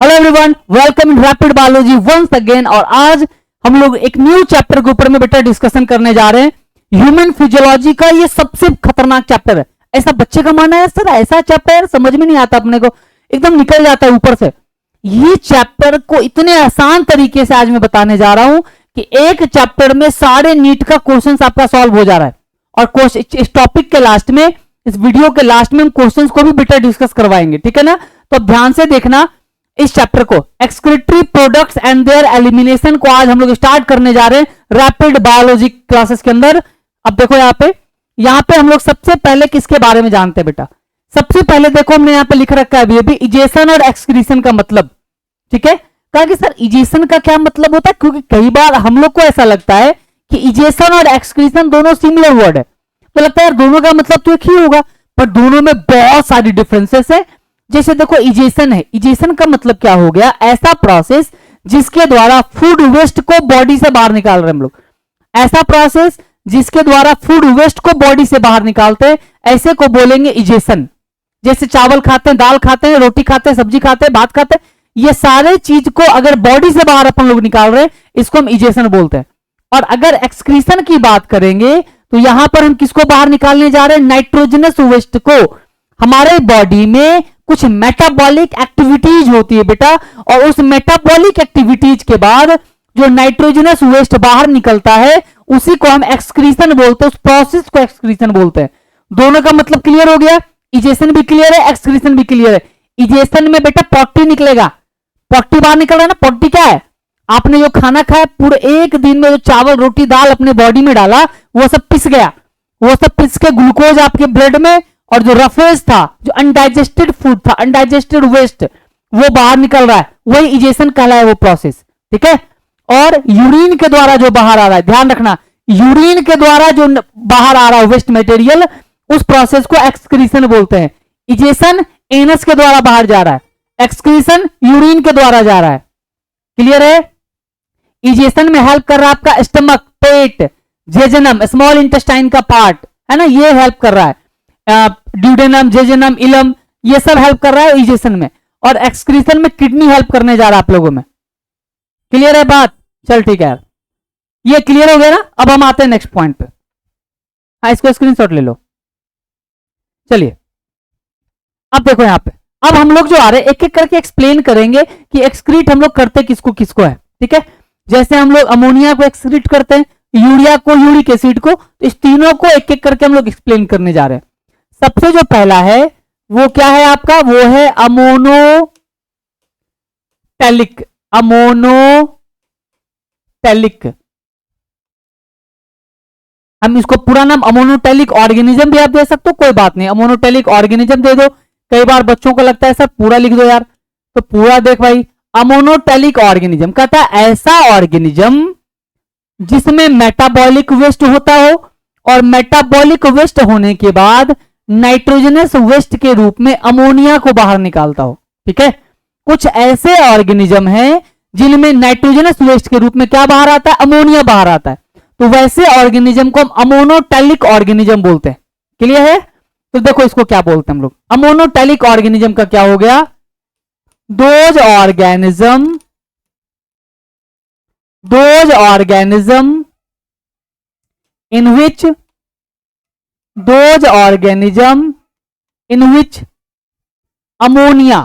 Hello everyone, welcome in rapid biology once again. और आज हम लोग एक न्यू चैप्टर के ऊपर में बेटा डिस्कशन करने जा रहे हैं। ह्यूमन फिजियोलॉजी का ये सबसे खतरनाक चैप्टर है। ऐसा बच्चे का मानना है सर, ऐसा चैप्टर समझ में नहीं आता अपने को, एकदम निकल जाता है ऊपर से। ये चैप्टर को इतने आसान तरीके से आज मैं बताने जा रहा हूं कि एक चैप्टर में सारे नीट का क्वेश्चन आपका सॉल्व हो जा रहा है। और इस टॉपिक के लास्ट में, इस वीडियो के लास्ट में हम क्वेश्चंस को भी बेटा डिस्कस करवाएंगे, ठीक है ना। तो ध्यान से देखना इस चैप्टर को, excretory products and there elimination को आज हम लोग स्टार्ट करने जा रहे हैं रैपिड बायोलॉजी क्लासेस के अंदर। अब देखो यहाँ पे हम लोग सबसे पहले किसके बारे में जानते हैं बेटा। सबसे पहले देखो हमने यहाँ पे लिख रखा है अभी इजेशन और एक्सक्रीशन का मतलब, ठीक है। कहा कि सर इजेशन का क्या मतलब होता है, क्योंकि कई बार हम लोग को ऐसा लगता है कि इजेशन और एक्सक्रीशन दोनों सिमिलर वर्ड है, तो लगता है यार दोनों का मतलब तो एक ही होगा, पर दोनों में बहुत सारी डिफरेंसेस है। जैसे देखो इजेशन है, इजेशन का मतलब क्या हो गया, ऐसा प्रोसेस जिसके द्वारा फूड वेस्ट को बॉडी से बाहर निकाल रहे हैं हम लोग। ऐसा प्रोसेस जिसके द्वारा फूड वेस्ट को बॉडी से बाहर निकालते हैं, ऐसे को बोलेंगे इजेशन। जैसे चावल खाते हैं, दाल खाते हैं, रोटी खाते हैं, सब्जी खाते हैं, भात खाते हैं, ये सारे चीज को अगर बॉडी से बाहर अपन लोग निकाल रहे हैं, इसको हम इजेशन बोलते हैं। और अगर एक्सक्रीशन की बात करेंगे तो यहां पर हम किसको बाहर निकालने जा रहे हैं, नाइट्रोजनस वेस्ट को। हमारे बॉडी में कुछ मेटाबॉलिक एक्टिविटीज होती है बेटा, और उस मेटाबॉलिक एक्टिविटीज के बाद जो नाइट्रोजनस वेस्ट बाहर निकलता है उसी को हम एक्सक्रीशन बोलते हैं, उस प्रोसेस को एक्सक्रीशन बोलते हैं। दोनों का मतलब क्लियर हो गया, इजेशन भी क्लियर है, एक्सक्रीशन भी क्लियर है। इजेशन में बेटा पॉटी निकलेगा, पॉटी बाहर निकल रहा है ना। पॉटी क्या है, आपने जो खाना खाया पूरे एक दिन में जो चावल रोटी दाल अपने बॉडी में डाला वो सब पिस गया, वो सब पिस के ग्लूकोज आपके ब्लड में, और जो रफेज था, जो अनडाइजेस्टेड फूड था, अनडाइजेस्टेड वेस्ट, वो बाहर निकल रहा है, वही इजेशन कहलाया वो प्रोसेस, ठीक है। और यूरिन के द्वारा जो बाहर आ रहा है, ध्यान रखना, यूरिन के द्वारा जो बाहर आ रहा है वेस्ट मटेरियल, उस प्रोसेस को एक्सक्रीशन बोलते हैं। इजेशन एनस के द्वारा बाहर जा रहा है, एक्सक्रीशन यूरिन के द्वारा जा रहा है। क्लियर है। इजेशन में हेल्प कर रहा है आपका स्टमक, पेट, जेजनम, स्मॉल इंटेस्टाइन का पार्ट है ना, ये हेल्प कर रहा है। ड्यूडेनम, जेजनम, इलम, ये सब हेल्प कर रहा है इजेशन में। और एक्सक्रीशन में किडनी हेल्प करने जा रहा है आप लोगों में। क्लियर है बात, चल ठीक है यार, ये क्लियर हो गया ना। अब हम आते हैं नेक्स्ट पॉइंट पे। हाँ, इसको स्क्रीनशॉट ले लो। चलिए अब देखो यहाँ पे, अब हम लोग जो आ रहे हैं एक एक करके एक्सप्लेन करेंगे कि एक्सक्रीट हम लोग करते किसको किसको है, ठीक है। जैसे हम लोग अमोनिया को एक्सक्रीट करते हैं, यूरिया को, यूरिक एसिड को, तो इस तीनों को एक एक करके हम लोग एक्सप्लेन करने जा रहे हैं। सबसे जो पहला है वो क्या है आपका, वो है अमोनोटैलिक। अमोनोटैलिक, हम इसको पूरा नाम अमोनोटैलिक ऑर्गेनिज्म भी आप दे सकते हो, कोई बात नहीं, अमोनोटैलिक ऑर्गेनिज्म दे दो। कई बार बच्चों को लगता है सर पूरा लिख दो यार, तो पूरा देख भाई, अमोनोटैलिक ऑर्गेनिज्म कहता है ऐसा ऑर्गेनिज्म जिसमें मेटाबॉलिक वेस्ट होता हो, और मेटाबॉलिक वेस्ट होने के बाद नाइट्रोजनस वेस्ट के रूप में अमोनिया को बाहर निकालता हो, ठीक है। कुछ ऐसे ऑर्गेनिज्म हैं जिनमें नाइट्रोजनस वेस्ट के रूप में क्या बाहर आता है, अमोनिया बाहर आता है, तो वैसे ऑर्गेनिज्म को हम अमोनोटैलिक ऑर्गेनिज्म बोलते हैं। क्लियर है। तो देखो इसको क्या बोलते हैं हम लोग, अमोनोटैलिक ऑर्गेनिज्म का क्या हो गया, those organism in which ammonia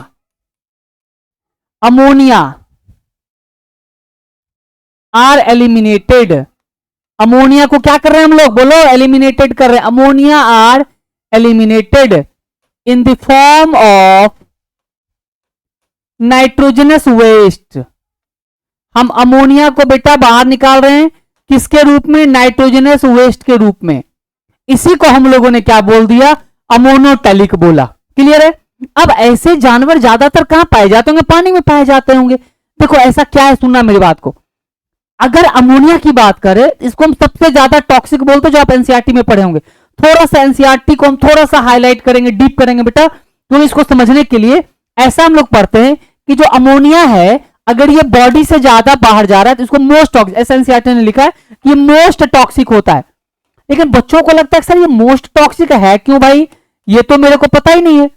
are eliminated। Ammonia को क्या कर रहे हैं हम लोग, बोलो, एलिमिनेटेड कर रहे हैं। Ammonia are eliminated in the form of nitrogenous waste. हम अमोनिया को बेटा बाहर निकाल रहे हैं किसके रूप में, नाइट्रोजनस वेस्ट के रूप में। इसी को हम लोगों ने क्या बोल दिया, अमोनोटैलिक बोला। क्लियर है। अब ऐसे जानवर ज्यादातर कहां पाए जाते होंगे, पानी में पाए जाते होंगे। देखो ऐसा क्या है, सुनना मेरी बात को, अगर अमोनिया की बात करें, इसको हम सबसे ज्यादा टॉक्सिक बोलते हैं, जो आप एनसीईआरटी में पढ़े होंगे। थोड़ा सा एनसीईआरटी को हम थोड़ा सा हाईलाइट करेंगे, डीप करेंगे बेटा, तो इसको समझने के लिए ऐसा हम लोग पढ़ते हैं कि जो अमोनिया है, अगर ये बॉडी से ज्यादा बाहर जा रहा है तो इसको मोस्ट टॉक्सिक, एनसीईआरटी ने लिखा है कि मोस्ट टॉक्सिक होता है। लेकिन बच्चों को लगता है सर ये मोस्ट टॉक्सिक है क्यों भाई, ये तो मेरे को पता ही नहीं है।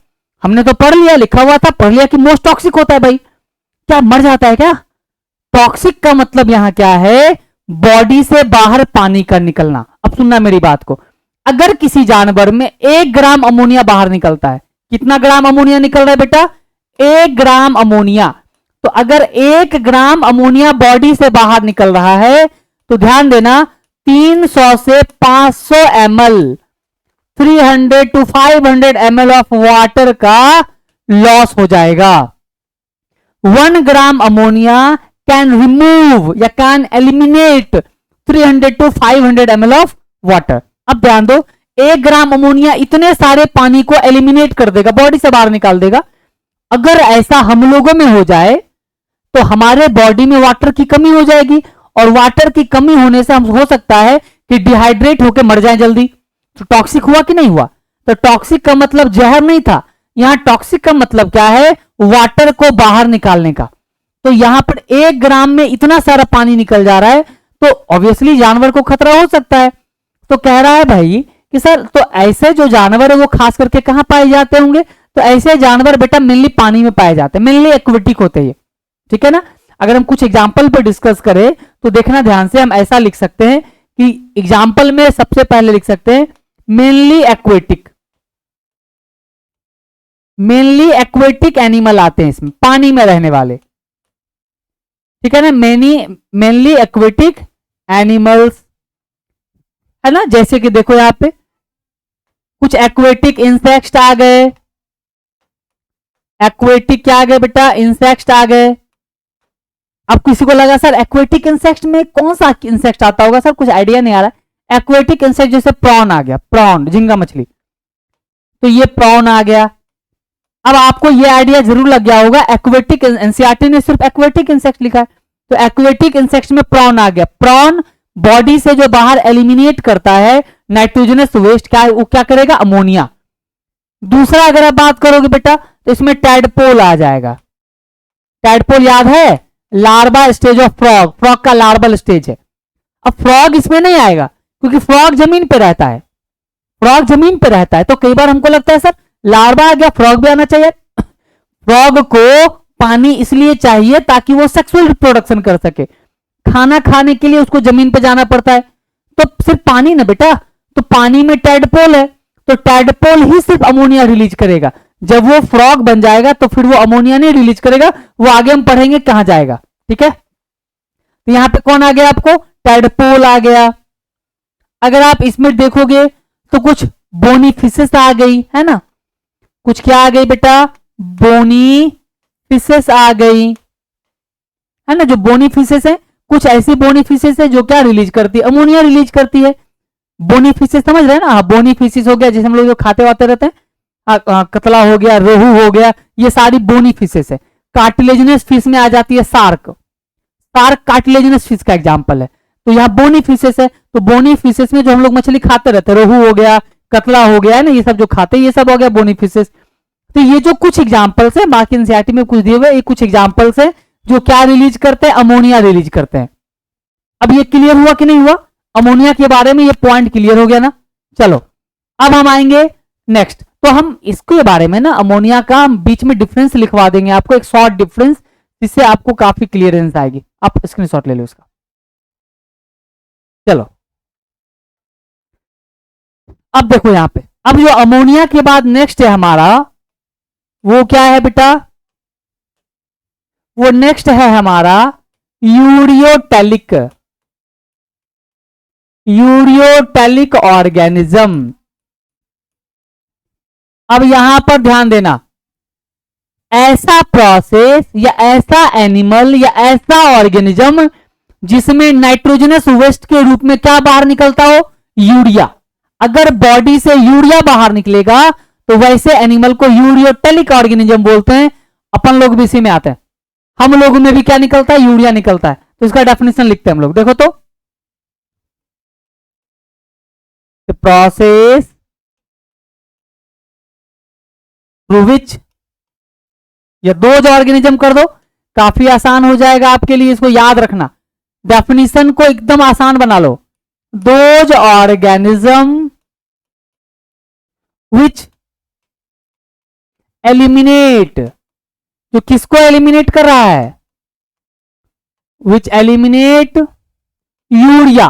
हमने तो पढ़ लिया, लिखा हुआ था, पढ़ लिया कि मोस्ट टॉक्सिक होता है भाई। क्या मर जाता है क्या? टॉक्सिक का मतलब यहां क्या है? बॉडी से बाहर पानी का निकलना। अब सुनना मेरी बात को, अगर किसी जानवर में 1 ग्राम अमोनिया बाहर निकलता है, कितना ग्राम अमोनिया निकल रहा है बेटा? 1 ग्राम अमोनिया। तो अगर 1 ग्राम अमोनिया बॉडी से बाहर निकल रहा है तो ध्यान देना 300 से 500 ml, 300 to 500 ml of water का लॉस हो जाएगा। 1 ग्राम अमोनिया कैन रिमूव या can eliminate 300 to 500 ml of water. अब ध्यान दो, 1 ग्राम अमोनिया इतने सारे पानी को एलिमिनेट कर देगा, बॉडी से बाहर निकाल देगा। अगर ऐसा हम लोगों में हो जाए तो हमारे बॉडी में वाटर की कमी हो जाएगी, और वाटर की कमी होने से हम हो सकता है कि डिहाइड्रेट होकर मर जाए जल्दी। तो टॉक्सिक हुआ कि नहीं हुआ? तो टॉक्सिक का मतलब जहर नहीं था, यहां टॉक्सिक का मतलब क्या है? वाटर को बाहर निकालने का। तो यहां पर 1 ग्राम में इतना सारा पानी निकल जा रहा है, तो ऑब्वियसली जानवर को खतरा हो सकता है। तो कह रहा है भाई कि सर, तो ऐसे जो जानवर है वो खास करके कहां पाए जाते होंगे? तो ऐसे जानवर बेटा मेनली पानी में पाए जाते हैं, मेनली एक्वेटिक होते हैं, ठीक है ना। अगर हम कुछ एग्जाम्पल पर डिस्कस करें तो देखना ध्यान से, हम ऐसा लिख सकते हैं कि एग्जाम्पल में सबसे पहले लिख सकते हैं mainly aquatic, mainly aquatic animal आते हैं इसमें, पानी में रहने वाले, ठीक है ना। मेनली एक्वेटिक एनिमल्स है ना। जैसे कि देखो यहां पे कुछ एक्वेटिक इंसेक्ट आ गए, एक्वेटिक क्या आ गए बेटा? इंसेक्ट आ गए। अब किसी को लगा सर एक्वेटिक इंसेक्ट में कौन सा इंसेक्ट आता होगा? सर कुछ आइडिया नहीं आ रहा है। एक्वेटिक इंसेक्ट जैसे प्रॉन आ गया, प्रॉन झींगा मछली, तो ये प्रॉन आ गया। अब आपको ये आइडिया जरूर लग गया होगा, एक्वेटिक, एनसीईआरटी ने सिर्फ एक्वेटिक इंसेक्ट लिखा है, तो एक्वेटिक इंसेक्ट में प्रॉन आ गया। प्रॉन बॉडी से जो बाहर एलिमिनेट करता है नाइट्रोजनस वेस्ट, क्या वो क्या करेगा? अमोनिया। दूसरा अगर आप बात करोगे बेटा तो इसमें टैडपोल आ जाएगा। टैडपोल याद है? Larva stage of frog, frog का लार्वल स्टेज है। अब फ्रॉग इसमें नहीं आएगा क्योंकि फ्रॉग जमीन पे रहता है, फ्रॉग जमीन पे रहता है। तो कई बार हमको लगता है सर लार्वा आ गया, फ्रॉग भी आना चाहिए। फ्रॉग को पानी इसलिए चाहिए ताकि वो सेक्सुअल रिप्रोडक्शन कर सके, खाना खाने के लिए उसको जमीन पे जाना पड़ता है। तो सिर्फ पानी ना बेटा, तो पानी में टैडपोल है, तो टैडपोल ही सिर्फ अमोनिया रिलीज करेगा। जब वो फ्रॉग बन जाएगा तो फिर वो अमोनिया नहीं रिलीज करेगा, वो आगे हम पढ़ेंगे कहां जाएगा, ठीक है। तो यहां पे कौन आ गया आपको? टैडपोल आ गया। अगर आप इसमें देखोगे तो कुछ बोनी फिशेस आ गई है ना, कुछ क्या आ गई बेटा? बोनी फिशेस आ गई है ना। जो बोनी फिशेस है, कुछ ऐसी बोनी फिशेस है जो क्या रिलीज करती है? अमोनिया रिलीज करती है। बोनी फिशेस समझ रहे हैं ना? बोनी फिशेस हो गया जैसे हम लोग जो खाते वाते रहते हैं, कतला हो गया, रोहू हो गया, ये सारी बोनी फिशेस है। कार्टिलेजिनस फिश में आ जाती है शार्क, शार्क कार्टिलेजिनस फिश का एग्जांपल है। तो यहाँ बोनी फिशेस है, तो बोनी फिशेस में जो हम लोग मछली खाते रहते हैं, रोहू हो गया, कतला हो गया है ना, ये सब जो खाते हैं ये सब हो गया बोनी फिशेस। तो ये जो कुछ एग्जांपल्स है, बाकी एनसीईआरटी में कुछ दिए हुए, ये कुछ एग्जांपल्स है जो क्या रिलीज करते हैं? अमोनिया रिलीज करते हैं। अब ये क्लियर हुआ कि नहीं हुआ? अमोनिया के बारे में ये पॉइंट क्लियर हो गया ना। चलो अब हम आएंगे नेक्स्ट, तो हम इसके बारे में ना अमोनिया का बीच में डिफरेंस लिखवा देंगे आपको, एक शॉर्ट डिफरेंस, जिससे आपको काफी क्लियरेंस आएगी। आप स्क्रीनशॉट ले लो इसका। चलो अब देखो यहां पे, अब जो अमोनिया के बाद नेक्स्ट है हमारा, वो क्या है बेटा? वो नेक्स्ट है हमारा यूरियोटेलिक, यूरियोटेलिक ऑर्गेनिज्म। अब यहां पर ध्यान देना, ऐसा प्रोसेस या ऐसा एनिमल या ऐसा ऑर्गेनिज्म जिसमें नाइट्रोजनस वेस्ट के रूप में क्या बाहर निकलता हो? यूरिया। अगर बॉडी से यूरिया बाहर निकलेगा तो वैसे एनिमल को यूरियोटेलिक ऑर्गेनिज्म बोलते हैं। अपन लोग भी इसी में आते हैं, हम लोगों में भी क्या निकलता है? यूरिया निकलता है। तो इसका डेफिनेशन लिखते हैं हम लोग, देखो तो, प्रोसेस थ्रू विच, या दोज ऑर्गेनिज्म कर दो, काफी आसान हो जाएगा आपके लिए, इसको याद रखना, डेफिनेशन को एकदम आसान बना लो। दोज ऑर्गेनिज्म विच एलिमिनेट, जो किसको एलिमिनेट कर रहा है? विच एलिमिनेट यूरिया,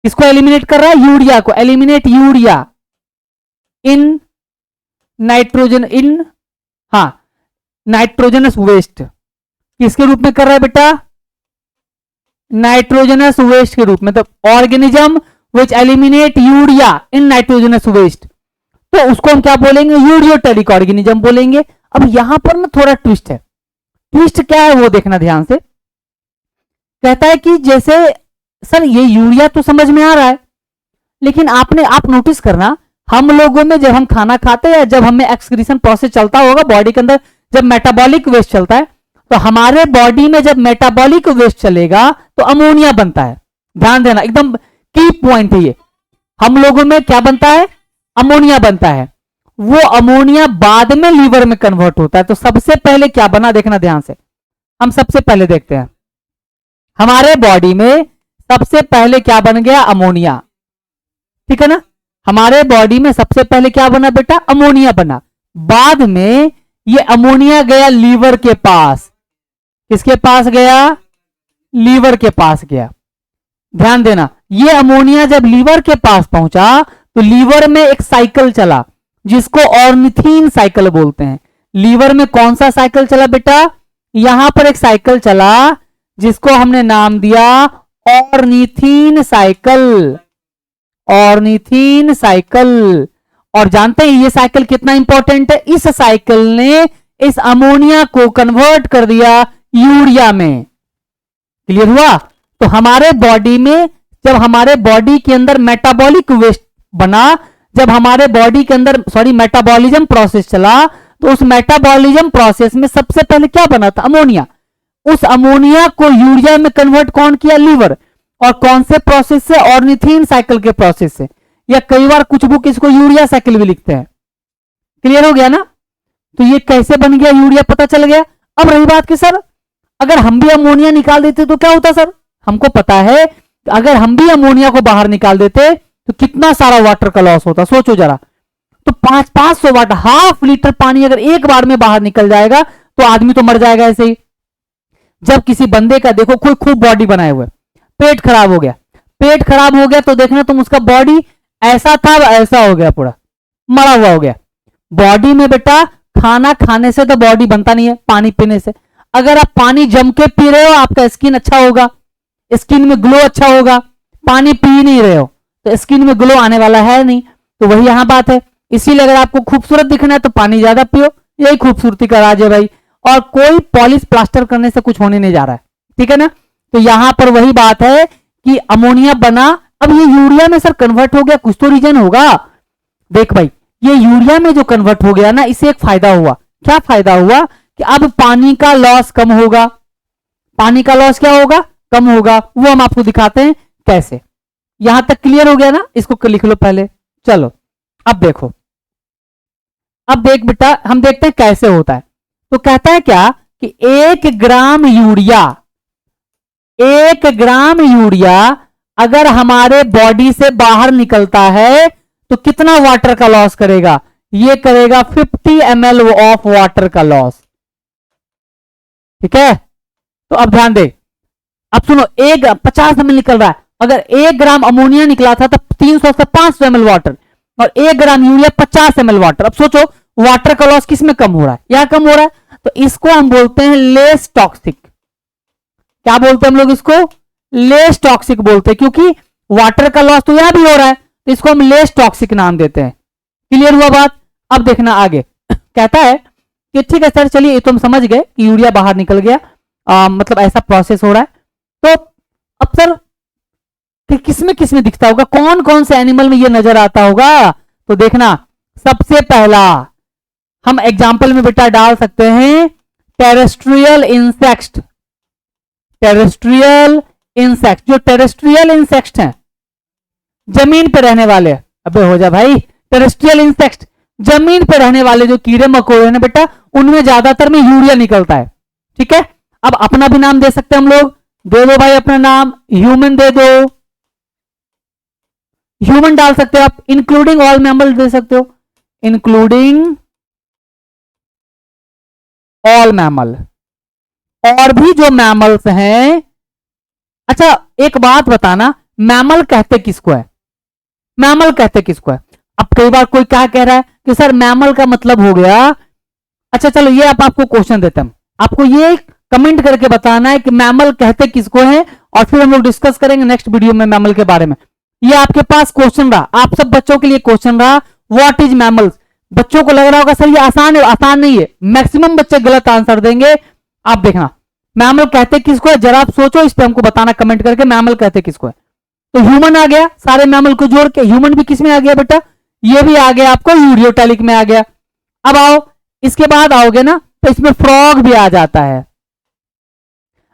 इसको एलिमिनेट कर रहा है, यूरिया को, एलिमिनेट यूरिया इन नाइट्रोजन, इन, हाँ, नाइट्रोजनस वेस्ट, किसके रूप में कर रहा है बेटा, नाइट्रोजनस वेस्ट के रूप में। तो organism which eliminate urea in nitrogenous waste, तो उसको हम क्या बोलेंगे, यूरियोटेरिक ऑर्गेनिज्म बोलेंगे। अब यहां पर ना थोड़ा ट्विस्ट है, ट्विस्ट क्या है वो देखना ध्यान से। कहता है कि जैसे सर ये यूरिया तो समझ में आ रहा है, लेकिन आप नोटिस करना, हम लोगों में जब हम खाना खाते हैं, जब हमें एक्सक्रीशन प्रोसेस चलता होगा बॉडी के अंदर, जब मेटाबॉलिक वेस्ट चलता है, तो हमारे बॉडी में जब मेटाबॉलिक वेस्ट चलेगा तो अमोनिया बनता है। ध्यान देना, एकदम की पॉइंट है ये। हम लोगों में क्या बनता है, अमोनिया बनता है। वो अमोनिया बाद में लीवर में कन्वर्ट होता है। तो सबसे पहले क्या बना, देखना ध्यान से। हम सबसे पहले देखते हैं, हमारे बॉडी में सबसे पहले क्या बन गया, अमोनिया। ठीक है ना, हमारे बॉडी में सबसे पहले क्या बना बेटा, अमोनिया बना। बाद में ये अमोनिया गया लीवर के पास, किसके पास गया, लीवर के पास गया। ध्यान देना, ये अमोनिया जब लीवर के पास पहुंचा तो लीवर में एक साइकिल चला जिसको ऑर्निथीन साइकिल बोलते हैं। लीवर में कौन सा साइकिल चला बेटा, यहां पर एक साइकिल चला जिसको हमने नाम दिया ऑर्निथीन साइकिल, ऑर्निथीन साइकिल। और जानते हैं ये साइकिल कितना इंपॉर्टेंट है, इस साइकिल ने इस अमोनिया को कन्वर्ट कर दिया यूरिया में। क्लियर हुआ। तो हमारे बॉडी में जब हमारे बॉडी के अंदर मेटाबॉलिक वेस्ट बना, जब हमारे बॉडी के अंदर मेटाबॉलिज्म प्रोसेस चला, तो उस मेटाबॉलिज्म प्रोसेस में सबसे पहले क्या बना था, अमोनिया। उस अमोनिया को यूरिया में कन्वर्ट कौन किया, लीवर। और कौन से प्रोसेस से, ऑर्निथीन साइकिल के प्रोसेस से, या कई बार कुछ बुक इसको यूरिया साइकिल भी लिखते हैं। क्लियर हो गया ना। तो ये कैसे बन गया यूरिया, पता चल गया। अब रही बात कि सर अगर हम भी अमोनिया निकाल देते तो क्या होता सर, हमको पता है अगर हम भी अमोनिया को बाहर निकाल देते तो कितना सारा वाटर का लॉस होता, सोचो जरा। तो 500 वाटर, हाफ लीटर पानी अगर एक बार में बाहर निकल जाएगा तो आदमी तो मर जाएगा ऐसे ही। जब किसी बंदे का देखो कोई खूब बॉडी बनाए हुए, पेट खराब हो गया, पेट खराब हो गया तो देखना तुम उसका बॉडी ऐसा था ऐसा हो गया, पूरा मरा हुआ हो गया। बॉडी में बेटा खाना खाने से तो बॉडी बनता नहीं है, पानी पीने से। अगर आप पानी जम के पी रहे हो आपका स्किन अच्छा होगा, स्किन में ग्लो अच्छा होगा। पानी पी नहीं रहे हो तो स्किन में ग्लो आने वाला है नहीं। तो वही यहां बात है। इसीलिए अगर आपको खूबसूरत दिखना है तो पानी ज्यादा पियो, यही खूबसूरती का राज है भाई। और कोई पॉलिश प्लास्टर करने से कुछ होने नहीं जा रहा है, ठीक है ना। तो यहां पर वही बात है कि अमोनिया बना, अब ये यूरिया में सर कन्वर्ट हो गया, कुछ तो रीजन होगा। देख भाई, ये यूरिया में जो कन्वर्ट हो गया ना, इससे एक फायदा हुआ। क्या फायदा हुआ कि अब पानी का लॉस कम होगा। पानी का लॉस क्या होगा, कम होगा। वो हम आपको दिखाते हैं कैसे। यहां तक क्लियर हो गया ना, इसको लिख लो पहले। चलो अब देखो, अब देख बेटा, हम देखते हैं कैसे होता है। तो कहता है क्या कि 1 ग्राम यूरिया, 1 ग्राम यूरिया अगर हमारे बॉडी से बाहर निकलता है तो कितना वाटर का लॉस करेगा, ये करेगा 50 ml ऑफ वाटर का लॉस। ठीक है। तो अब ध्यान दे, अब सुनो, 50 ml निकल रहा है। अगर 1 ग्राम अमोनिया निकला था तो 300 से 500 ml वाटर, और 1 ग्राम यूरिया 50 ml वाटर। अब सोचो वाटर का लॉस किस में कम हो रहा है, यहां कम हो रहा है। तो इसको हम बोलते हैं लेस टॉक्सिक। क्या बोलते हैं हम लोग इसको, लेस टॉक्सिक बोलते हैं, क्योंकि वाटर का लॉस तो यहां भी हो रहा है, तो इसको हम लेस टॉक्सिक नाम देते हैं। क्लियर हुआ बात। अब देखना आगे कहता है कि ठीक है सर, चलिए ये तो हम समझ गए कि यूरिया बाहर निकल गया, मतलब ऐसा प्रोसेस हो रहा है। तो अब सर किसमें दिखता होगा, कौन कौन से एनिमल में ये नजर आता होगा। तो देखना, सबसे पहला हम एग्जाम्पल में बेटा डाल सकते हैं टेरेस्ट्रियल इंसेक्ट। टेरेस्ट्रियल इंसेक्ट, जो टेरेस्ट्रियल इंसेक्ट हैं, जमीन पे रहने वाले, अबे हो जा भाई, टेरेस्ट्रियल इंसेक्ट जमीन पे रहने वाले जो कीड़े मकोड़े हैं बेटा, उनमें ज्यादातर में यूरिया निकलता है। ठीक है। अब अपना भी नाम दे सकते हैं हम लोग, दे दो भाई अपना नाम, ह्यूमन दे दो, ह्यूमन डाल सकते हो आप, इंक्लूडिंग ऑल मैमल दे सकते हो, इंक्लूडिंग ऑल मैमल। और भी जो मैमल्स हैं। अच्छा एक बात बताना, मैमल कहते किसको है? मैमल कहते किसको है? अब कई बार कोई क्या कह रहा है कि सर मैमल का मतलब हो गया। अच्छा चलो ये आपको क्वेश्चन देते हैं, आपको ये कमेंट करके बताना है कि मैमल कहते किसको है, और फिर हम लोग डिस्कस करेंगे नेक्स्ट वीडियो में मैमल के बारे में। ये आपके पास क्वेश्चन रहा, आप सब बच्चों के लिए क्वेश्चन रहा, व्हाट इज मैमल्स। बच्चों को लग रहा होगा सर ये आसान है, आसान नहीं है, मैक्सिमम बच्चे गलत आंसर देंगे। आप देखना मैमल कहते किसको है, जरा आप सोचो, इस पे हमको बताना कमेंट करके मैमल कहते किसको है। तो ह्यूमन आ गया, सारे मैमल को जोड़ के ह्यूमन भी किस में आ गया बेटा, ये भी आ गया आपको यूरियोटैलिक में आ गया। अब आओ इसके बाद आओगे ना तो इसमें फ्रॉग भी आ जाता है।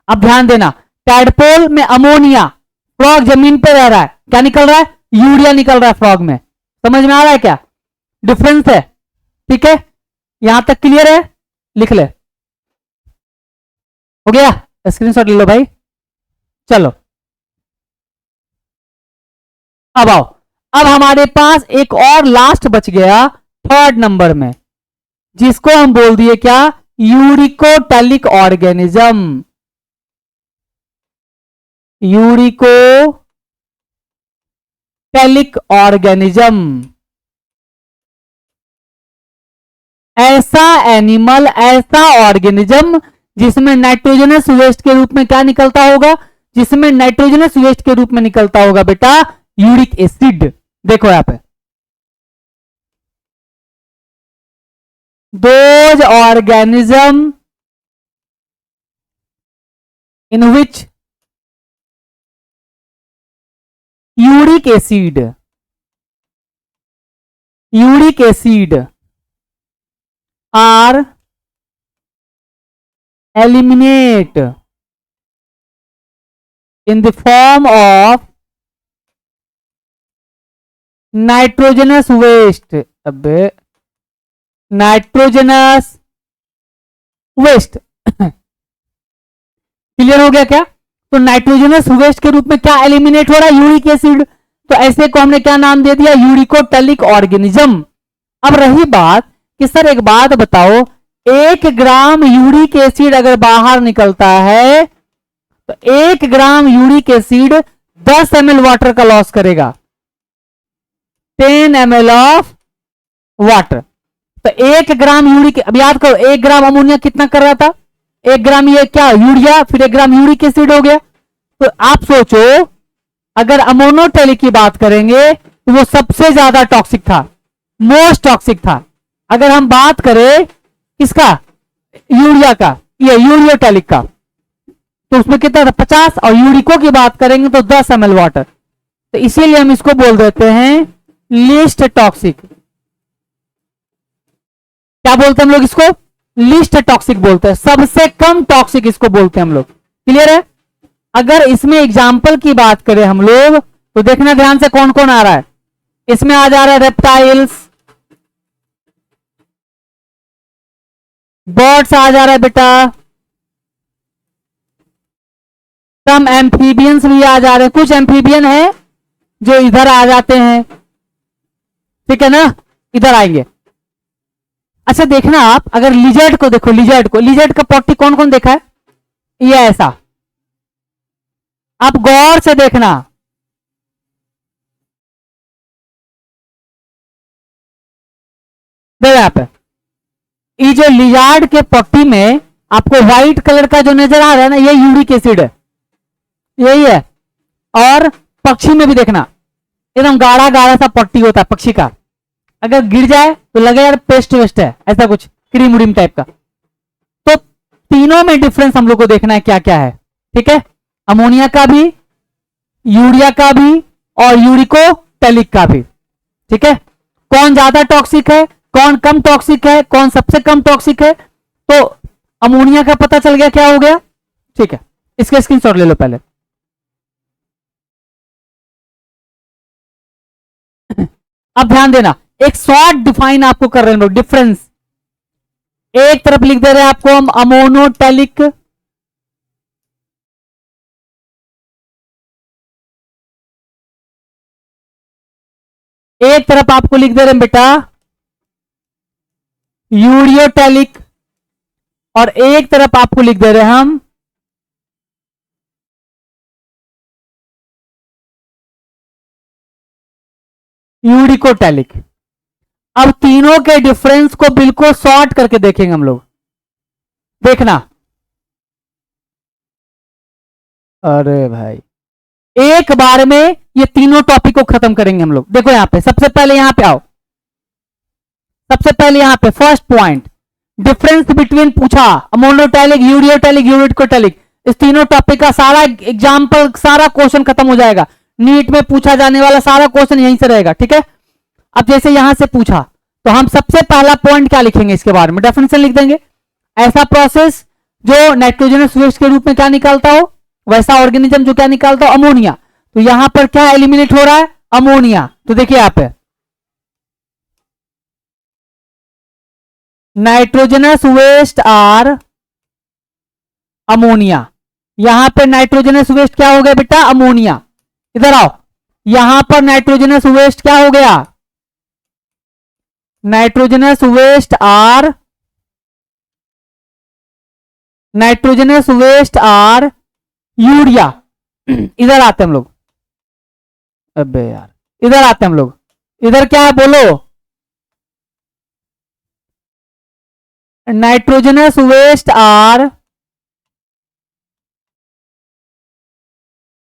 अब ध्यान देना, टैडपोल में अमोनिया, फ्रॉग जमीन पे रह रहा है, क्या निकल रहा है, यूरिया निकल रहा है फ्रॉग में। समझ में आ रहा है क्या डिफरेंस है? ठीक है, यहां तक क्लियर है, लिख ले, हो गया, स्क्रीनशॉट ले लो भाई। चलो अब आओ, अब हमारे पास एक और लास्ट बच गया थर्ड नंबर में, जिसको हम बोल दिए क्या, यूरिकोटैलिक ऑर्गेनिज्म। यूरिकोटैलिक ऑर्गेनिज्म, ऐसा एनिमल, ऐसा ऑर्गेनिज्म जिसमें नाइट्रोजनस वेस्ट के रूप में क्या निकलता होगा, जिसमें नाइट्रोजनस वेस्ट के रूप में निकलता होगा बेटा यूरिक एसिड। देखो यहां पे, those organism in which uric acid are eliminate in the form of nitrogenous waste। अब नाइट्रोजनस वेस्ट क्लियर हो गया क्या? तो नाइट्रोजनस वेस्ट के रूप में क्या एलिमिनेट हो रहा है, यूरिक एसिड। तो ऐसे को हमने क्या नाम दे दिया, यूरिकोटैलिक ऑर्गेनिज्म। अब रही बात कि सर एक बात बताओ, 1 ग्राम यूरिक एसिड अगर बाहर निकलता है तो 1 gram uric acid 10 ml water का लॉस करेगा, 10 ml ऑफ वाटर। तो 1 ग्राम यूरिक, अब याद करो 1 ग्राम अमोनिया कितना कर रहा था, 1 ग्राम ये क्या यूरिया, फिर 1 ग्राम यूरिक एसिड हो गया। तो आप सोचो अगर अमोनोटैलिक की बात करेंगे तो वो सबसे ज्यादा टॉक्सिक था, मोस्ट टॉक्सिक था। अगर हम बात करें किसका, यूरिया का, ये यूरियोटैलिक का, तो उसमें कितना था 50, और यूरिको की बात करेंगे तो 10 ml वाटर। तो इसीलिए हम इसको बोल देते हैं लीस्ट टॉक्सिक। क्या बोलते हैं हम लोग इसको, लीस्ट टॉक्सिक बोलते हैं, सबसे कम टॉक्सिक इसको बोलते हैं हम लोग। क्लियर है? अगर इसमें एग्जाम्पल की बात करें हम लोग तो देखना ध्यान से कौन कौन आ रहा है, इसमें आ जा रहा है रेप्टाइल्स, बर्ड्स आ जा रहा है बेटा, सम एम्फीबियंस भी आ जा रहे हैं, कुछ एम्फीबियन है जो इधर आ जाते हैं, ठीक है ना, इधर आएंगे। अच्छा देखना आप, अगर लिजर्ड को देखो, लिजर्ड का पॉटी कौन कौन देखा है, ये ऐसा, आप गौर से देखना, देखो यहां पे ये जो लिजार्ड के पट्टी में आपको व्हाइट कलर का जो नजर आ रहा है ना, ये यूरिक एसिड है, यही है। और पक्षी में भी देखना एकदम गाढ़ा गाढ़ा सा पट्टी होता है पक्षी का, अगर गिर जाए तो लगे यार पेस्ट वेस्ट है, ऐसा कुछ क्रीम उरीम टाइप का। तो तीनों में डिफरेंस हम लोग को देखना है क्या क्या है, ठीक है, अमोनिया का भी, यूरिया का भी, और यूरिकोटैलिक का भी, ठीक है। कौन ज्यादा टॉक्सिक है, कौन कम टॉक्सिक है, कौन सबसे कम टॉक्सिक है, तो अमोनिया का पता चल गया क्या हो गया, ठीक है। इसका स्क्रीनशॉट ले लो पहले। अब ध्यान देना, एक शॉर्ट डिफाइन आपको कर रहे हैं लोग, डिफरेंस एक तरफ लिख दे रहे हैं आपको हम अमोनोटैलिक, एक तरफ आपको लिख दे रहे हैं बेटा यूरियोटैलिक, और एक तरफ आपको लिख दे रहे हैं हम यूडिकोटैलिक। अब तीनों के डिफरेंस को बिल्कुल सॉर्ट करके देखेंगे हम लोग, देखना। अरे भाई एक बार में ये तीनों टॉपिक को खत्म करेंगे हम लोग। देखो यहां पे सबसे पहले यहां पे आओ, सबसे पहले यहां पे फर्स्ट पॉइंट डिफरेंस बिटवीन पूछा अमोनोटैलिक, यूरियोटैलिक, यूरिकोटैलिक। इस तीनों टॉपिक का सारा एग्जाम्पल, सारा क्वेश्चन खत्म हो जाएगा। नीट में पूछा जाने वाला सारा क्वेश्चन यहीं से रहेगा, ठीक है। अब जैसे यहां से पूछा तो हम सबसे पहला पॉइंट क्या लिखेंगे इसके बारे में, डेफिनेशन लिख देंगे। ऐसा प्रोसेस जो नाइट्रोजनस वेस्ट के रूप में क्या निकालता हो, वैसा ऑर्गेनिज्म जो क्या निकालता हो, अमोनिया। तो यहां पर क्या एलिमिनेट हो रहा है, अमोनिया। तो देखिए यहां पे नाइट्रोजनस वेस्ट आर अमोनिया। यहां पर नाइट्रोजनस वेस्ट क्या हो गया बेटा, अमोनिया। इधर आओ, यहां पर नाइट्रोजनस वेस्ट क्या हो गया, nitrogenous waste are, nitrogenous waste are urea. इधर आते हम लोग, अबे यार इधर आते हम लोग, इधर क्या है बोलो, nitrogenous waste are,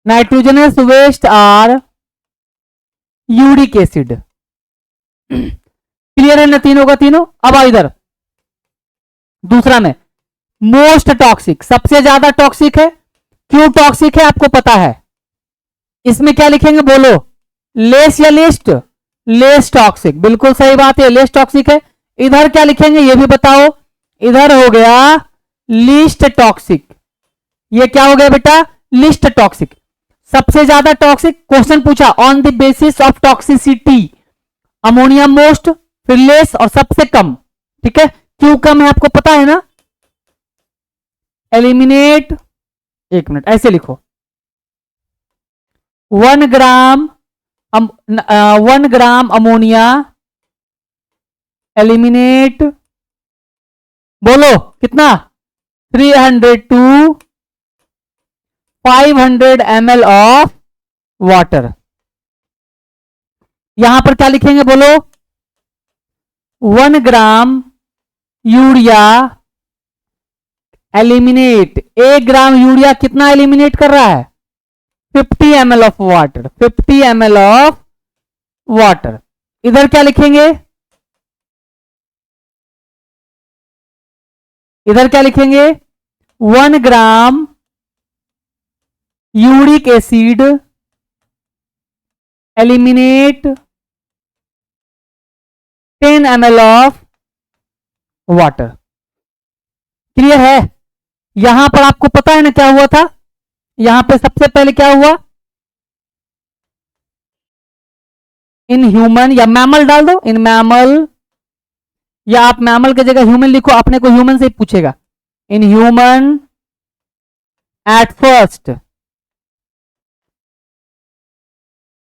nitrogenous waste are uric acid. Clear है ना तीनों का तीनों। अब आओ इधर, दूसरा में मोस्ट टॉक्सिक, सबसे ज्यादा टॉक्सिक है। क्यों टॉक्सिक है आपको पता है, इसमें क्या लिखेंगे बोलो, लेस या लिस्ट, लेस टॉक्सिक, बिल्कुल सही बात है, लेस टॉक्सिक है। इधर क्या लिखेंगे ये भी बताओ, इधर हो गया लिस्ट टॉक्सिक। ये क्या हो गया बेटा, लिस्ट टॉक्सिक, सबसे ज्यादा टॉक्सिक। क्वेश्चन पूछा on the basis of toxicity, ammonia most, फिर लेस और सबसे कम, ठीक है। क्यों कम है आपको पता है ना, एलिमिनेट, एक मिनट ऐसे लिखो, 1 ग्राम 1 ग्राम अमोनिया एलिमिनेट, बोलो कितना, 300 टू 500 ml ऑफ वाटर। यहां पर क्या लिखेंगे बोलो, 1 gram urea eliminate, 1 gram urea कितना एलिमिनेट कर रहा है, 50 ml of water, 50 ml of water. इधर क्या लिखेंगे, इधर क्या लिखेंगे, 1 gram uric acid eliminate 10 ml of water. Clear है। यहां पर आपको पता है ना क्या हुआ था, यहां पे सबसे पहले क्या हुआ, इन ह्यूमन, या मैमल डाल दो, इन मैमल, या आप मैमल की जगह ह्यूमन लिखो, अपने को ह्यूमन से ही पूछेगा। In human at first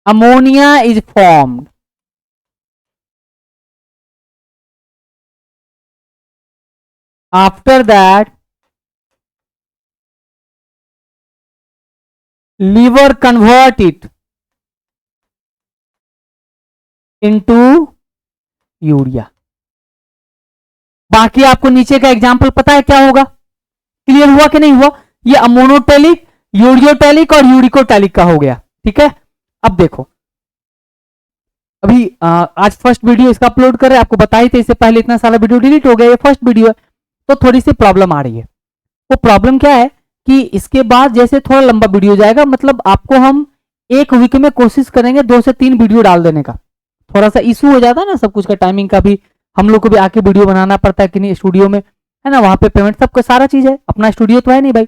ammonia is formed, after that liver convert it into urea. बाकी आपको नीचे का एग्जाम्पल पता है क्या होगा, क्लियर हुआ कि नहीं हुआ। ये अमोनोटैलिक, यूरियोटैलिक और यूरिकोटैलिक का हो गया, ठीक है। अब देखो, अभी आज फर्स्ट वीडियो इसका अपलोड कर रहे हैं, आपको बताई थी इससे पहले इतना सारा वीडियो डिलीट हो गया, ये फर्स्ट वीडियो है, तो थोड़ी सी प्रॉब्लम आ रही है। वो प्रॉब्लम क्या है कि इसके बाद जैसे थोड़ा लंबा वीडियो जाएगा, मतलब आपको हम एक वीक में कोशिश करेंगे 2 से 3 वीडियो डाल देने का। थोड़ा सा इशू हो जाता है ना सब कुछ का, टाइमिंग का भी, हम लोग को भी आके वीडियो बनाना पड़ता है कि नहीं, स्टूडियो में है ना, वहां पे पेमेंट सबका सारा चीज है, अपना स्टूडियो तो है नहीं भाई।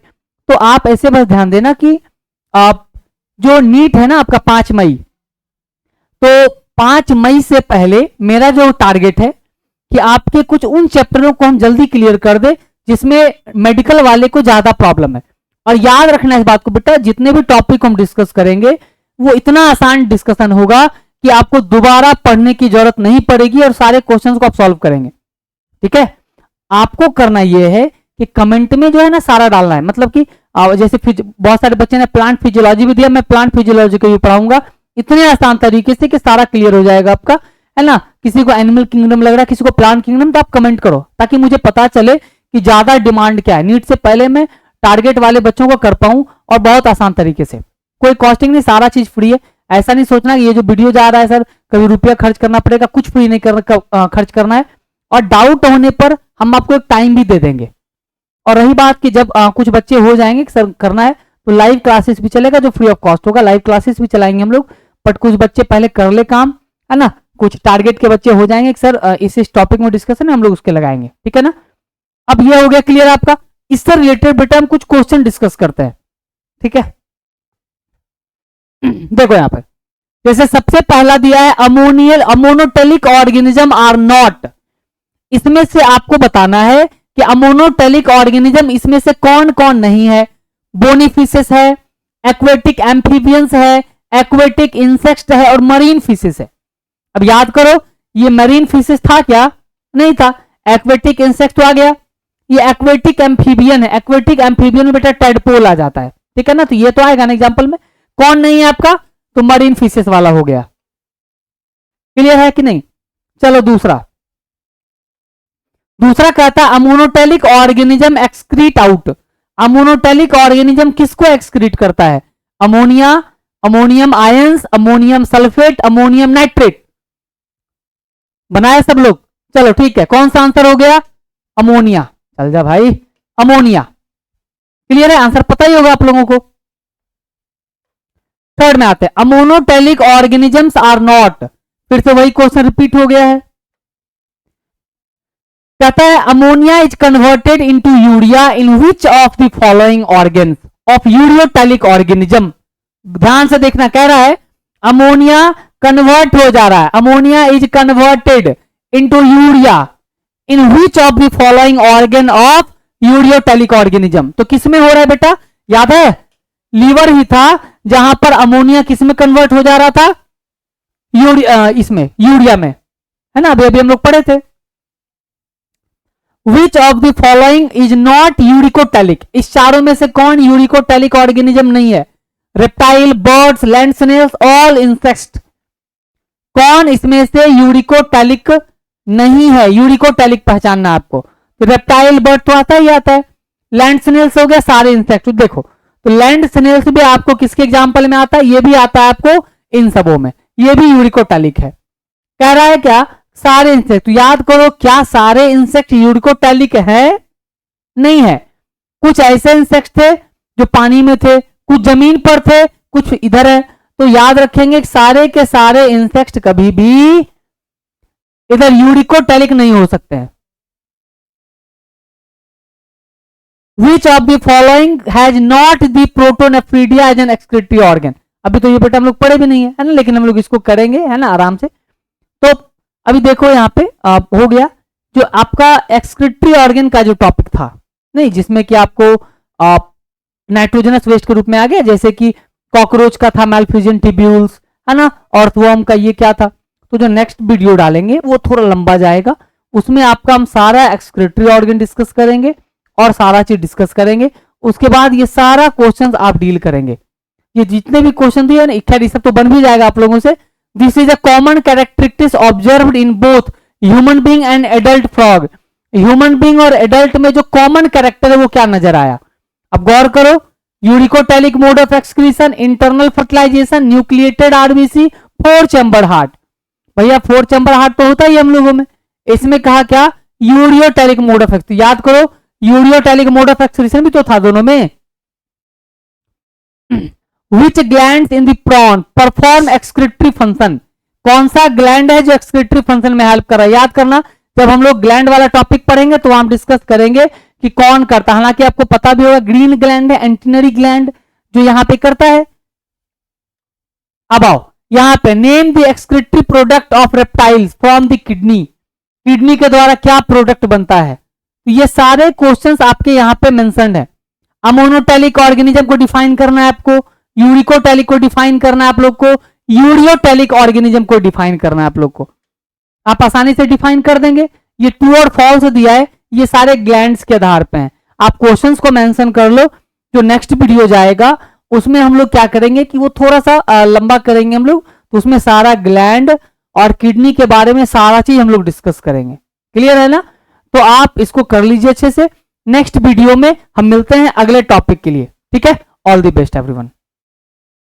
तो आप ऐसे बस ध्यान देना कि आप जो नीट है ना आपका 5 मई, तो 5 मई से पहले मेरा जो टारगेट है कि आपके कुछ उन चैप्टरों को हम जल्दी क्लियर कर दे जिसमें मेडिकल वाले को ज्यादा प्रॉब्लम है। और याद रखना इस बात को बेटा, जितने भी टॉपिक हम डिस्कस करेंगे वो इतना आसान डिस्कशन होगा कि आपको दोबारा पढ़ने की जरूरत नहीं पड़ेगी और सारे क्वेश्चंस को आप सॉल्व करेंगे, ठीक है। आपको करना यह है कि कमेंट में जो है ना सारा डालना है, मतलब कि जैसे बहुत सारे बच्चे ने प्लांट फिजियोलॉजी भी दिया, मैं प्लांट फिजियोलॉजी को भी पढ़ाऊंगा इतने आसान तरीके से कि सारा क्लियर हो जाएगा आपका, है ना। किसी को एनिमल किंगडम लग रहा है, किसी को प्लांट किंगडम, तो आप कमेंट करो ताकि मुझे पता चले कि ज्यादा डिमांड क्या है। नीट से पहले मैं टारगेट वाले बच्चों को कर पाऊं और बहुत आसान तरीके से, कोई कॉस्टिंग नहीं, सारा चीज फ्री है। ऐसा नहीं सोचना कि ये जो वीडियो जा रहा है सर कभी रुपया खर्च करना पड़ेगा, कुछ फ्री नहीं खर्च करना है। और डाउट होने पर हम आपको एक टाइम भी दे देंगे। और रही बात कि जब कुछ बच्चे हो जाएंगे कि सर करना है, तो लाइव क्लासेस भी चलेगा जो फ्री ऑफ कॉस्ट होगा, लाइव क्लासेस भी चलाएंगे हम लोग। बट कुछ बच्चे पहले कर ले काम, है ना, कुछ टारगेट के बच्चे हो जाएंगे कि सर इस टॉपिक में डिस्कशन है, हम लोग उसके लगाएंगे, ठीक है ना। अब ये हो गया क्लियर आपका। इससे रिलेटेड बेटा हम कुछ क्वेश्चन डिस्कस करते हैं, ठीक है। देखो यहां पर जैसे सबसे पहला दिया है अमोनोटेलिक ऑर्गेनिज्म आर नॉट। इसमें से आपको बताना है कि अमोनोटेलिक ऑर्गेनिज्म इसमें से कौन कौन नहीं है। बोनीफिशेस है, एक्वेटिक एम्फीबियंस है, एक्वेटिक इंसेक्ट है और मरीन फिशेस है। अब याद करो ये मरीन फिशेस था क्या, नहीं था। एक्वेटिक इंसेक्ट तो आ गया, ये एक्वेटिक एम्फीबियन है। एक्वेटिक एम्फीबियन में बेटा टेडपोल आ जाता है, ठीक है ना, तो ये तो आएगा ना एग्जाम्पल में। कौन नहीं है आपका, तो मरीन फिशेस वाला हो गया। क्लियर है कि नहीं। चलो दूसरा कहता है ammonotelic organism excrete out. Ammonotelic organism किसको एक्सक्रीट करता है, ammonia, ammonium ions, ammonium sulphate, ammonium nitrate. बनाए सब लोग, चलो ठीक है। कौन सा आंसर हो गया, अमोनिया। चल जा भाई, अमोनिया। क्लियर है, आंसर पता ही होगा आप लोगों को। थर्ड में आते हैं अमोनोटेलिक ऑर्गेनिजम्स आर नॉट। फिर से वही क्वेश्चन रिपीट हो गया है। कहता है ammonia is converted into urea in which of the following organs of ureotelic organism. ध्यान से देखना, कह रहा है अमोनिया कन्वर्ट हो जा रहा है, ammonia is converted into urea in which of the following organ of ureotelic organism. तो किसमें हो रहा है बेटा, याद है लीवर ही था जहां पर अमोनिया किसमें कन्वर्ट हो जा रहा था, इसमें यूरिया में, है ना, अभी हम लोग पढ़े थे। Which of the following is not uricotelic. इस चारों में से कौन यूरिकोटेलिक ऑर्गेनिज्म नहीं है, reptile, birds, land snails, all insects. कौन इसमें से यूरिकोटेलिक नहीं है, यूरिकोटेलिक पहचानना आपको। तो रेप्टाइल, बर्ड तो आता ही आता है, लैंड स्नेल्स हो गया, सारे इंसेक्ट। देखो तो लैंड स्नेल्स भी आपको किसके एग्जाम्पल में आता है, ये भी आता है आपको इन सबों में, ये भी यूरिकोटेलिक है। कह रहा है क्या, सारे इंसेक्ट। तो याद करो क्या सारे इंसेक्ट यूरिकोटेलिक है, नहीं है। कुछ ऐसे इंसेक्ट थे जो पानी में थे, कुछ जमीन पर थे, कुछ इधर है। तो याद रखेंगे सारे के सारे इंसेक्ट कभी भी इधर यूरिकोटेलिक नहीं हो सकते हैं। Which of the following has not the protonephridia as an excretory organ। अभी तो ये बेटा हम लोग पढ़े भी नहीं है ना, लेकिन हम लोग इसको करेंगे, है ना, आराम से। तो अभी देखो यहाँ पे हो गया जो आपका एक्सक्रीटरी ऑर्गन का जो टॉपिक था, नहीं, जिसमें कि आपको नाइट्रोजनस वेस्ट के रूप में आ गया, जैसे कि कॉकरोच का था मैलफिजियन टिब्यूल्स, है ना, अर्थवर्म का ये क्या था। तो जो नेक्स्ट वीडियो डालेंगे वो थोड़ा लंबा जाएगा, उसमें आपका हम सारा एक्सक्रीटरी ऑर्गन डिस्कस करेंगे और सारा चीज डिस्कस करेंगे। उसके बाद ये सारा क्वेश्चंस आप डील करेंगे। ये जितने भी क्वेश्चन दिए ना, खैर ये सब तो बन भी जाएगा आप लोगों से। This is a common characteristics observed in both human being and adult frog. Human being और एडल्ट में जो कॉमन कैरेक्टर है वो क्या नजर आया, अब गौर करो। Uricotelic mode of excretion, internal fertilization, nucleated RBC, 4 chamber heart. भैया 4 चैम्बर हार्ट तो होता ही हम लोगों में, इसमें कहा क्या, यूरियोटेलिक मोड ऑफ एक्सक्रीशन। याद करो यूरियोटेलिक मोड ऑफ एक्सक्रीशन भी तो था दोनों में। Which glands in the prawn perform excretory function। कौन सा ग्लैंड है जो एक्सक्रीटरी फंक्शन में हेल्प कर रहा है, याद करना। जब हम लोग ग्लैंड वाला टॉपिक पढ़ेंगे तो हम डिस्कस करेंगे कि कौन करता है। हालांकि आपको पता भी होगा ग्रीन ग्लैंड है, एंटिनरी ग्लैंड जो यहां पे करता है। अब आओ यहां पे name the excretory product of reptiles from the kidney. Kidney के द्वारा क्या प्रोडक्ट बनता है, तो ये सारे क्वेश्चंस आपके यहां पे मेंशन्ड है। अमोनोटेलिक ऑर्गेनिज्म को डिफाइन करना है आपको, यूरिकोटेलिक को डिफाइन करना है आप लोग को, यूरियोटेलिक ऑर्गेनिज्म को डिफाइन करना है आप लोग को। आप आसानी से डिफाइन कर देंगे। ये ट्रू और फॉल्स दिया है, ये सारे ग्लैंड्स के आधार पे हैं। आप क्वेश्चंस को मेंशन कर लो। जो नेक्स्ट वीडियो जाएगा उसमें हम लोग क्या करेंगे कि वो थोड़ा सा लंबा करेंगे हम लोग, तो उसमें सारा ग्लैंड और किडनी के बारे में सारा चीज हम लोग डिस्कस करेंगे। क्लियर है ना? तो आप इसको कर लीजिए अच्छे से। नेक्स्ट वीडियो में हम मिलते हैं अगले टॉपिक के लिए। ठीक है, ऑल द बेस्ट एवरीवन।